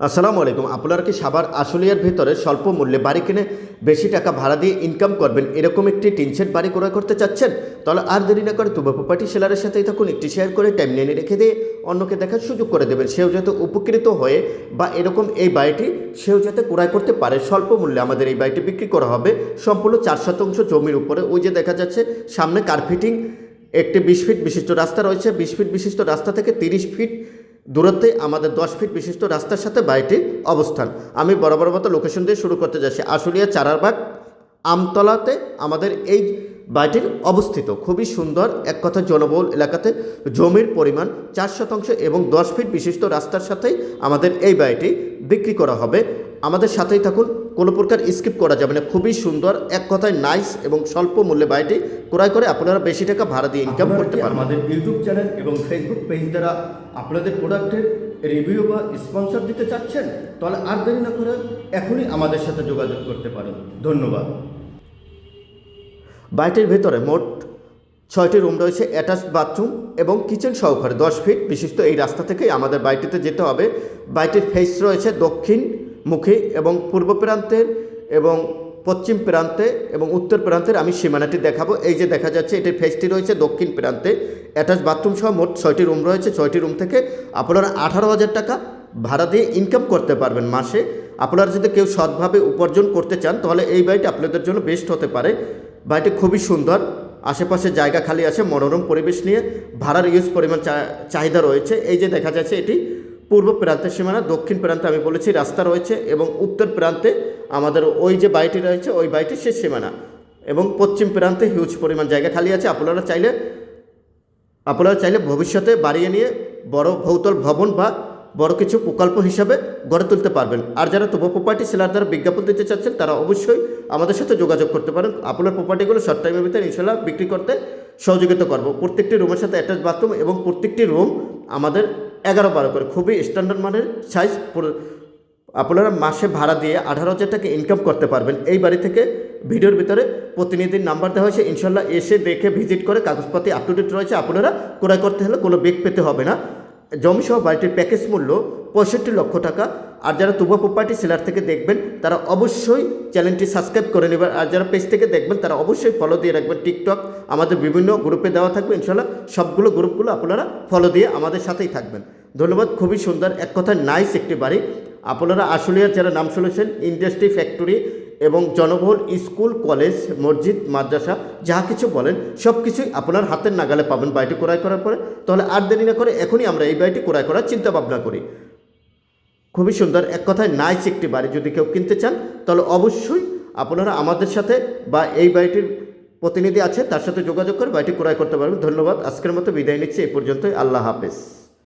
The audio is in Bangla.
আসসালামু আলাইকুম। আপনারা কি সাভার আশুলিয়ার ভিতরে স্বল্প মূল্যে বাড়ি কিনে বেশি টাকা ভাড়া দিয়ে ইনকাম করবেন এরকম একটি টিনশেড বাড়ি ক্রয় করতে চাচ্ছেন? তাহলে আর দেরি না করে তুবা প্রপার্টি সেলারের সাথেই থাকুন। একটি শেয়ার করে টাইম নিয়ে রেখে দিয়ে অন্যকে দেখার সুযোগ করে দেবেন। সেও যাতে উপকৃত হয়ে বা এরকম এই বাড়িটি সেও যাতে ক্রয় করতে পারে। স্বল্প মূল্যে আমাদের এই বাড়িটি বিক্রি করা হবে সম্পূর্ণ 4 শতাংশ জমির উপরে। ওই যে দেখা যাচ্ছে সামনে কার্পেটিং, একটি 20 ফিট বিশিষ্ট রাস্তা রয়েছে। 20 ফিট বিশিষ্ট রাস্তা থেকে 30 ফিট দূরত্বে আমাদের 10 ফিট বিশিষ্ট রাস্তার সাথে বাড়িটির অবস্থান। আমি বরাবর মতো লোকেশন দিয়ে শুরু করতে যাচ্ছি। আশুলিয়া চারারবাগ আমতলাতে আমাদের এই বাড়িটির অবস্থিত। খুবই সুন্দর, এক কথা জনবহুল এলাকাতে জমির পরিমাণ 4 শতাংশ এবং 10 ফিট বিশিষ্ট রাস্তার সাথেই আমাদের এই বাড়িটি বিক্রি করা হবে। আমাদের সাথেই থাকুন, কোনো প্রকার স্কিপ করা যাবে না। খুবই সুন্দর, এক কথায় নাইস এবং স্বল্প মূল্যে বাড়িটি ক্রয় করে আপনারা বেশি টাকা ভাড়া দিয়ে ইনকাম করতে পারেন। আমাদের ইউটিউব চ্যানেল এবং ফেসবুক পেজ দ্বারা আপনাদের প্রোডাক্টের রিভিউ বা স্পন্সর দিতে চাচ্ছেন, তাহলে আর দেরি না করে এখনই আমাদের সাথে যোগাযোগ করতে পারেন। ধন্যবাদ। বাড়িটির ভেতরে মোট 6টি রুম রয়েছে, অ্যাটাচড বাথরুম এবং কিচেন সহকারে। 10 ফিট বিশিষ্ট এই রাস্তা থেকেই আমাদের বাড়িটিতে যেতে হবে। বাড়িটির ফেস রয়েছে দক্ষিণমুখী এবং পূর্ব প্রান্তের এবং পশ্চিম প্রান্তে এবং উত্তর প্রান্তের। আমি সীমানাটি দেখাবো। এই যে দেখা যাচ্ছে এটির ফেসটি রয়েছে দক্ষিণ প্রান্তে। অ্যাটাচ বাথরুম সহ মোট 6টি রুম রয়েছে। 6টি রুম থেকে আপনারা 18,000 টাকা ভাড়া দিয়ে ইনকাম করতে পারবেন মাসে। আপনারা যদি কেউ সৎভাবে উপার্জন করতে চান তাহলে এই বাড়িটি আপনাদের জন্য বেস্ট হতে পারে। বাড়িটি খুবই সুন্দর, আশেপাশে জায়গা খালি আছে, মনোরম পরিবেশ নিয়ে ভাড়ার ইউজ পরিমাণ চাহিদা রয়েছে। এই যে দেখা যাচ্ছে এটি পূর্ব প্রান্তের সীমানা, দক্ষিণ প্রান্তে আমি বলেছি রাস্তা রয়েছে এবং উত্তর প্রান্তে আমাদের ওই যে বাড়িটি রয়েছে ওই বাড়িটির শেষ সীমানা এবং পশ্চিম প্রান্তে হিউজ পরিমাণ জায়গা খালি আছে। আপনারা চাইলে ভবিষ্যতে বাড়িয়ে নিয়ে বড় বহুতল ভবন বা বড় কিছু প্রকল্প হিসাবে গড়ে তুলতে পারবেন। আর যারা তুবা প্রপার্টি সেলার দ্বারা বিজ্ঞাপন দিতে চাচ্ছেন তারা অবশ্যই আমাদের সাথে যোগাযোগ করতে পারেন। আপনার প্রপার্টিগুলো শর্ট টাইমের ভিতরে ইনশাল্লাহ বিক্রি করতে সহযোগিতা করব। প্রত্যেকটি রুমের সাথে অ্যাটাচ বাথরুম এবং প্রত্যেকটি রুম আমাদের 11-12 করে, খুবই স্ট্যান্ডার্ড মানের সাইজ। আপনারা মাসে ভাড়া দিয়ে 18,000 টাকা ইনকাম করতে পারবেন এই বাড়ি থেকে। ভিডিওর ভিতরে প্রতিনিধির নাম্বার দেওয়া হয়েছে, ইনশাল্লাহ এসে দেখে ভিজিট করে কাগজপাতি আপ টু ডেট রয়েছে। আপনারা ক্রয় করতে হলে কোনো বেগ পেতে হবে না। জমিসহ বাড়িটির প্যাকেজ মূল্য 65 লক্ষ টাকা। আর যারা তুবা প্রপার্টি সেলার থেকে দেখবেন তারা অবশ্যই চ্যানেলটি সাবস্ক্রাইব করে নেবেন। আর যারা পেজ থেকে দেখবেন তারা অবশ্যই ফলো দিয়ে রাখবেন। টিকটক আমাদের বিভিন্ন গ্রুপে দেওয়া থাকবে, ইনশাল্লাহ সবগুলো গ্রুপগুলো আপনারা ফলো দিয়ে আমাদের সাথেই থাকবেন। ধন্যবাদ। খুবই সুন্দর, এক কথায় নাইস একটি বাড়ি। আপনারা আশুলিয়ার যারা নাম শুনেছেন, ইন্ডাস্ট্রি, ফ্যাক্টরি এবং জনবহুল স্কুল, কলেজ, মসজিদ, মাদ্রাসা যা কিছু বলেন সব কিছুই আপনার হাতের নাগালে পাবেন বাড়িটি ক্রয় করার পরে। তাহলে আর দেরি না করে এখনই আমরা এই বাড়িটি ক্রয় করার চিন্তা ভাবনা করি। খুবই সুন্দর, এক কথায় নাইস একটি বাড়ি। যদি কেউ কিনতে চান তাহলে অবশ্যই আপনারা আমাদের সাথে বা এই বাড়িটির প্রতিনিধি আছে তার সাথে যোগাযোগ করে বাড়িটি ক্রয় করতে পারবেন। ধন্যবাদ। আজকের মতো বিদায় নিচ্ছি এই পর্যন্তই। আল্লাহ হাফেজ।